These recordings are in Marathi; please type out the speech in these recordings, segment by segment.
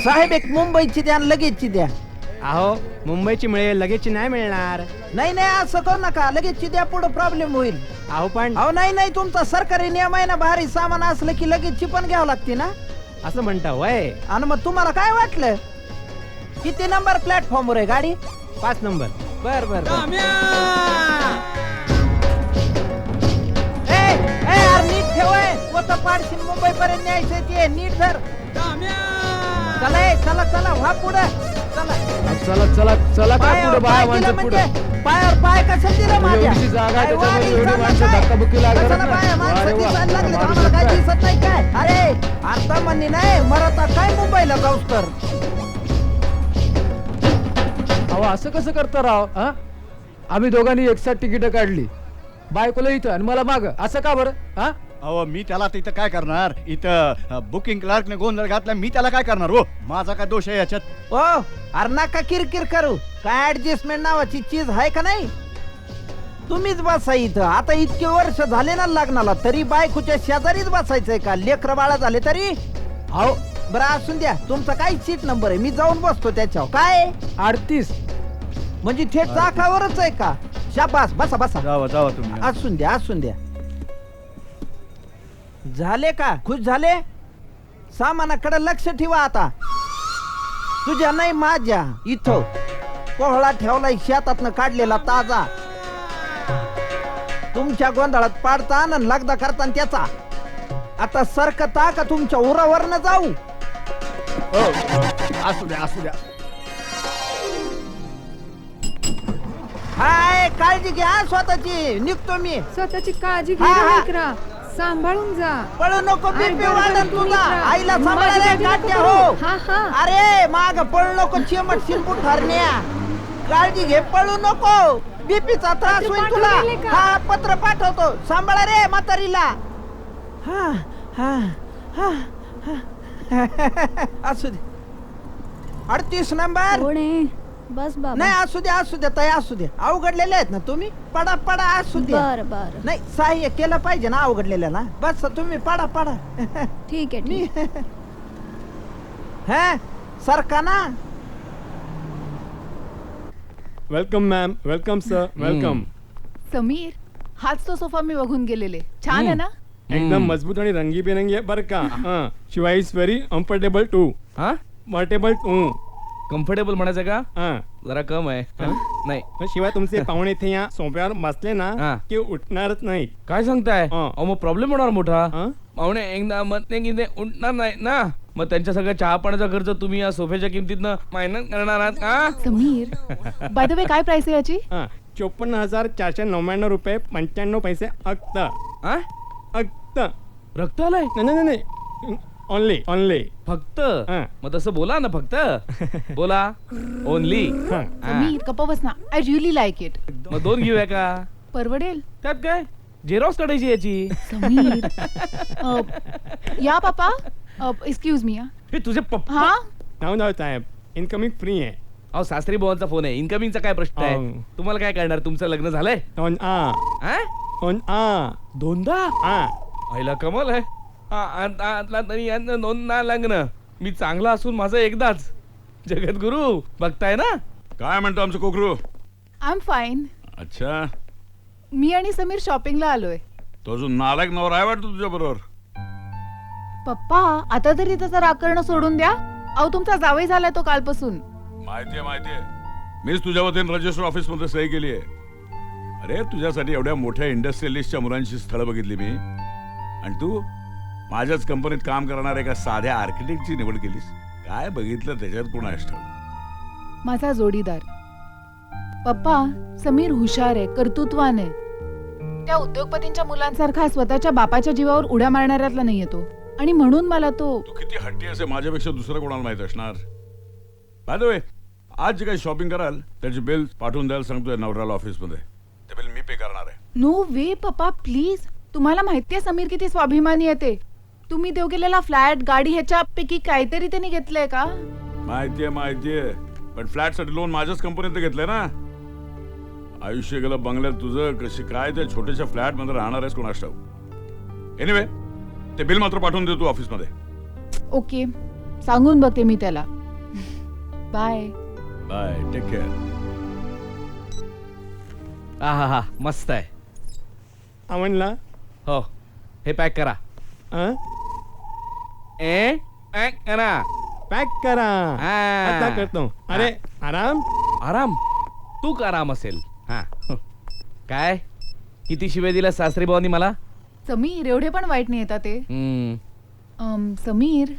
साहेब एक मुंबईची द्या आणि लगेचची द्या. अहो मुंबईची मिळेल लगेच नाही मिळणार. नाही नाही असं करू नका, लगेचची द्या, पुढे प्रॉब्लेम होईल. अहो पण अहो नाही नाही, तुमचा सरकारी नियम आहे ना, भारी सामान असलं की लगेचची पण घ्यावं लागते ना. असं म्हणता वय. आणि मग तुम्हाला काय वाटलं, किती नंबर प्लॅटफॉर्म वर आहे गाडी? 5 नंबर. बर बर यार नीट ठेवाय, कोणतं पाडशील मुंबई पर्यंत न्यायचं ते नीट धर. चला चला चला व्हा पुढे चला. चला चला चला काय पायावर पुढे बाया पाय माणसं दिलं पुढे. म्हणजे पायावर पाय कसं दिलं माझ्या? एवढीशी जागा आहे, काय त्याच्यामध्ये वाणी एवढी चाललं माणसं काय? धक्काबुक्की लागत कशाला ना. बाया माणसं अरे वा, दिसायला लागली, माणूस आम्हाला काय काय? दिसत नाही काय? अरे आता म्हणणे नाही मरता काय मुंबईला जाऊस तर. अहो असं कसं करता राव? हा? आम्ही दोघांनी एकसाथ तिकीट काढली, बायकोला इथं आणि मला माग, असं का बरं? हा? अहो मी त्याला तिथं काय करणार, इथं बुकिंग क्लार्कने गोंधळ घातला, मी त्याला काय करणार हो? माझा काय दोष आहे याच्यात? ओ अरे नका किरकिर करू, काय ऍडजस्टमेंट नावाची चीज आहे का नाही? तुम्हीच बसा इथं, आता इतके वर्ष झाले ना लग्नाला, तरी बायकोच्या शेजारीच बसायचंय का? लेकर बाळा झाले तरी? अहो बरं असून द्या, तुमचा काय सीट नंबर आहे? मी जाऊन बसतो त्याच्यावर. काय 38. म्हणजे थेट चाकावरच आहे का? शाबास, बसा बसा. जावा जावा तुम्ही. असून द्या असून द्या. झाले का? खुश झाले? सामानाकडे लक्ष ठेवा आता. तुझ्या नाही माझ्या इथं कोहळा ठेवलाय शेतातनं काढलेला ताजा. तुमच्या गोंधळात पाडता आणि लगदा करता त्याचा. आता सरकता का तुमच्या उरावरनं जाऊ? हो, असू द्या असू द्या. हाय काळजी घ्या स्वतःची, निघतो मी. स्वतःची काळजी हा, हा. घे करा, सांभाळून जा. पळू नको, अरे, बीपी बरोबर, वाढन तू तुझा. इकडं. आईला माझी सांभाळायला काळजी काट्या नको हो. करू. हा, हा. अरे माग पळू नको, चिमट शिरपूट हरण्या. काळजी घे, पळू नको. बीपीचा त्रास पत्र होईल तुला. पाठवलेले का? हा पत्र पाठवतो, सांभाळा रे म्हातारीला. हा हा हा असू दे. 38 नंबर. कोण आहे? बस बाबा. नाही असू द्या असू द्या ताई, असू द्या. अवघडलेले आहेत ना तुम्ही, पडा पडा असू द्या. बर बर नाही सहाय्य केलं पाहिजे ना अवघडलेल्याला. बस तुम्ही पडा पडा. ठीक आहे मी ठीक आहे. हा सरका ना. Welcome ma'am, welcome sir, welcome. Sameer, हाच तो सोफा मी बघून गेलेले. छान आहे ना? एकदम मजबूत आणि रंगीबेरंगी आहे बरं का. शिवाय इज व्हेरी कम्फर्टेबल टू. हा वर्टेबल टू. कम्फर्टेबल म्हणायचं का? हा. जरा कम आहे. नाही शिवाय तुमचे पाहुणे इथे या सोफ्यावर बसले ना हा. की उठणारच नाही. काय सांगताय? हा. अहो मग प्रॉब्लेम होणार मोठा. हा? पाहुणे एकदा म्हणते की ते उठणार नाही ना, मग त्यांच्या सगळ्या चहा पाण्याचा खर्च तुम्ही या सोफ्याच्या किमतीतनं मायनस करणार आहात का? समीर, बाय द वे काय प्राइस आहे याची? 54,499 रुपये 95 पैसे अक्त. हा? अक्त. रक्त आलंय नाही नाही ओनली ओनली. फक्त. हा. मग तसं बोला ना, फक्त बोला. ओनली. समीर गप्प बस ना. I really like it. मग 2 घेऊया का? परवडेल? त्यात काय, झेरॉक्स काढायची याची. समीर या पापा. Excuse me. हे तुझे पप्पा. हा नाव साहेब, इनकमिंग फ्री आहे. अहो सासरी भावांचा फोन आहे, इन्कमिंगचा काय प्रश्न आहे? अहो. तुम्हाला काय करणार? तुमचं लग्न झालंय? ऑन आ हा? ऑन आ 2दा? आ. पहिला कमाल आहे. आतला तरी यांचं 2दा लग्न. मी चांगला असून माझं एकदाच. जगद्गुरु बघताय ना. काय म्हणतो आमचं कोकरू? I am fine. अच्छा, मी आणि समीर शॉपिंगला आलोय. तो अजून नालायक नवरा आहे वाटतो तुझ्या बरोबर. पप्पा आता तरी त्याचा राग करणं सोडून द्या. अहो तुमचा जावई झालाय तो कालपासून. माहितीये मीच तुझ्या वतीने रजिस्टर ऑफिस मध्ये सही केली आहे. अरे तुझ्यासाठी एवढ्या मोठ्या इंडस्ट्रियलिस्टच्या मुलांची स्थळं बघितली मी, आणि तू माझ्याच कंपनीत काम करणार एका साध्या आर्किटेक्टची निवड केलीस. काय बघितलं त्याच्यात? कोण आहे? माझा जोडीदार. पप्पा समीर हुशार आहे, कर्तृत्वान आहे. त्या उद्योगपतींच्या मुलांसारखा स्वतःच्या बापाच्या जीवावर उड्या मारणाऱ्यातला नाहीये तो. आणि म्हणून मला तो. तू किती हट्टी असे माझ्यापेक्षा दुसरं कोणाला माहित असणार. बाय द वे, आज जे काही शॉपिंग कराल त्याची बिल पाठवून द्यायला सांगतोय नवराला ऑफिस मध्ये. ते बिल मी पे करणार आहे. नो वे पप्पा प्लीज. तुम्हाला माहितीये समीर किती स्वाभिमानी आहे ते. तुम्ही देऊ गेलेला फ्लॅट, गाडी ह्याच्यापैकी काहीतरी त्यांनी घेतलंय का? माहितीये, पण फ्लॅट साठी लोन माझ्याच कंपनीत घेतलंय ना. आयुष्य गेलं बंगल्यात तुझं, कशी काय त्या छोट्याशा फ्लॅट मध्ये राहणार आहेस कोणास ठाऊक. एनिवे, ते बिल मात्र पाठवून दे तू ऑफिस मध्ये. ओके. सांगून बघते मी त्याला. बाय. Bye, take care. हा हा मस्त आहे. आवडला? हो हे पॅक करा. हं? पॅक करा. पॅक करा. हा. आता करतो. अरे आराम. आराम तू का आराम असेल. हा काय किती शिवे दिल्या सासरी भावानी मला. समीर एवढे पण वाईट नाही येतात ते. समीर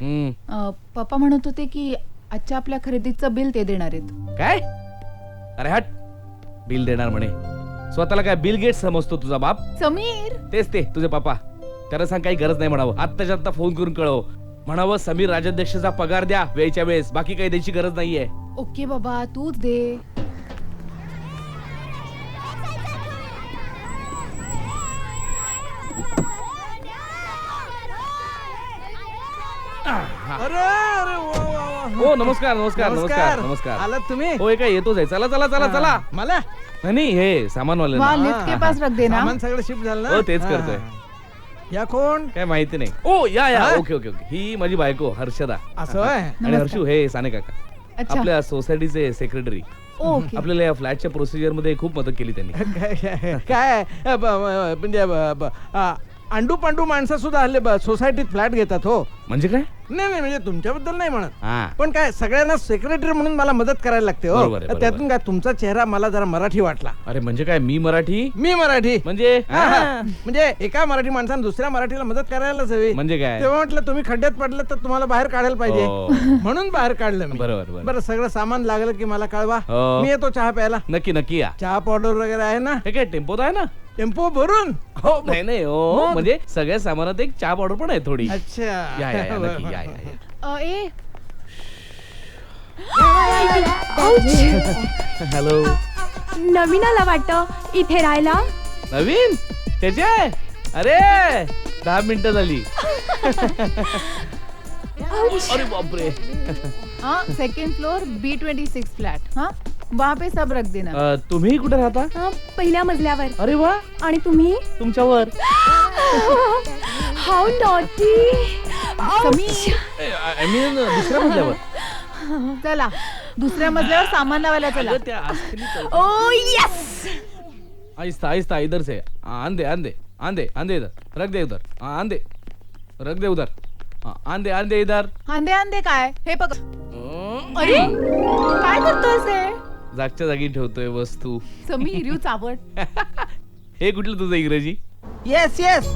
पप्पा म्हणत होते की आजच्या आपल्या खरेदीचं बिल ते देणार आहेत. काय अरे हट बिल देणार म्हणे. स्वतःला काय बिल गेट समजतो तुझा बाप. समीर तेच ते तुझे पापा. त्याला सांग काही गरज नाही म्हणावं. आत्ताच्या आत्ता फोन करून कळव म्हणावं समीर राजाध्यक्षाचा पगार द्या वेळच्या वेळेस. बाकी काही द्यायची गरज नाहीये. ओके बाबा तूच दे. अरे अरे वा, वा, वा. हो नमस्कार नमस्कार नमस्कार नमस्कार. आलात तुम्ही? होय काय येतोच आहे. चला चला चला चला. मला नाही हे सामानवाले वहाँ लिफ्ट के पास रख देना. सामान सगळं शिफ्ट झालं ना. हो तेच करतोय. या कोण? काय माहिती नाही. ओ या या हा? Okay okay okay. ही माझी बायको हर्षदा. असं आहे. आणि नमस्कार. हर्षू हे साने काका अच्छा. आपल्या सोसायटीचे सेक्रेटरी. ओके. आपल्याला या फ्लॅटच्या प्रोसिजर मध्ये खूप मदत केली त्यांनी. काय म्हणजे अंडू पांडू माणसं सुद्धा हल्ले सोसायटीत फ्लॅट घेतात हो. म्हणजे काय. नाही नाही म्हणजे तुमच्याबद्दल नाही म्हणत. हा पण काय सगळ्यांना सेक्रेटरी म्हणून मला मदत करायला लागते हो. बरोबर आहे, बरोबर. त्यातून काय तुमचा चेहरा मला जरा मराठी वाटला. अरे म्हणजे काय मी मराठी मी मराठी म्हणजे हा, हा. म्हणजे एका मराठी माणसाने दुसऱ्या मराठीला मदत करायलाच हवी. म्हणजे काय? तेव्हा म्हटलं तुम्ही खड्ड्यात पडलं तर तुम्हाला बाहेर काढायला पाहिजे. हो. म्हणून बाहेर काढलं मी. बरोबर, बरोबर. बरं सगळं सामान लागलं की मला कळवा. हो. मी येतो चहा प्यायला. नक्की नक्की या. चहा पावडर वगैरे आहे ना. हे काय टेम्पोत आहे ना. टेम्पो भरून. हो नाही नाही हो मग? म्हणजे सगळ्या सामानात एक चहा पावडर पण आहे थोडी. अच्छा या या या नक्की या या या. ए हॅलो. नवीन आला वाटतं इथे राहायला. नवीन त्याचे अरे 10 मिनिटं झाली. अरे बापरे. हाँ सेकेंड फ्लोर B26 फ्लॅट. हाँ वहाँ पे सब रख देना. तुम्ही कुठे राहता. पहिल्या मजल्यावर. अरे वा आणि तुम्ही तुमच्यावर. How naughty. Sameer I mean दुसऱ्या मजल्यावर. चला दुसऱ्या मजल्यावर सामान लावायला चला. अगं, त्या आजकाली ओ यस. आहिस्ता आहिस्ता इधर से. आंदे आंदे आंदे आंदे इधर रख दे उधर. आंदे रख दे उधर. आंदे आंदे इधर. आंधे आंधे काय हे पक. अरे काय करतोस हे. जागच्या जागी ठेवतोय वस्तू. समीर यू चावट. हे कुठलं तुझं इंग्रजी. Yes yes.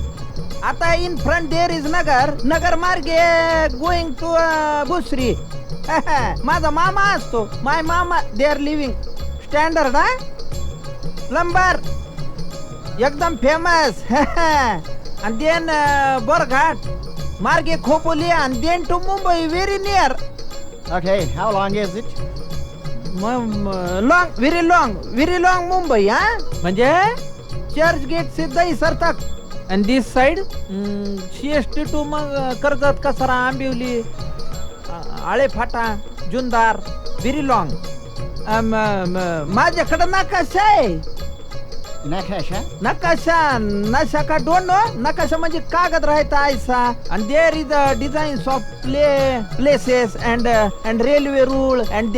आता in front there is Nagar. Nagar मार्गे गोइंग टू भुसरी. माझा मामा असतो. माय मामा दे आर लिव्हिंग स्टँडर्ड हा प्लंबर एकदम फेमस. आणि देन बोरघाट मार्गे खोपोली आणि then to Mumbai very near. Okay, how long is it? Long very long Mumbai हा म्हणजे चर्च गेट से दहीसर तक. आणि दिस साइड CST टू मग कर्जत कसारा आंबिवली आळे फाटा जुंदार व्हेरी लॉंग. माझ्याकडे नकाशा आहे. नकाशा का डोंट नो. नकाशा म्हणजे कागद राहायचा आयसा. आणि there is a designs of places and railway रूळ अँड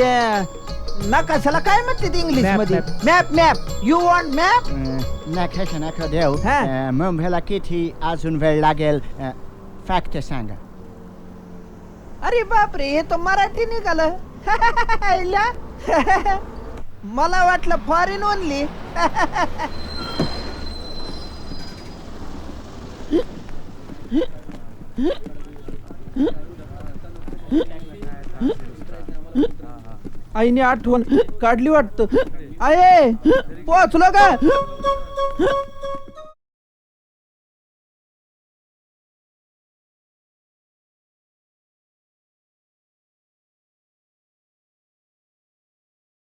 नकाशाला काय म्हणतात इंग्लिश मध्ये. मॅप. You want map. नकाशा नका देऊ. हा. मुंबईला किती अजून वेळ लागेल फॅक्ट सांगा. अरे बापरे हे तर मराठी निघालं. मला वाटलं फॉरेन ओनली. आईने आठवण काढली वाटतं. आहे पोहोचलो का.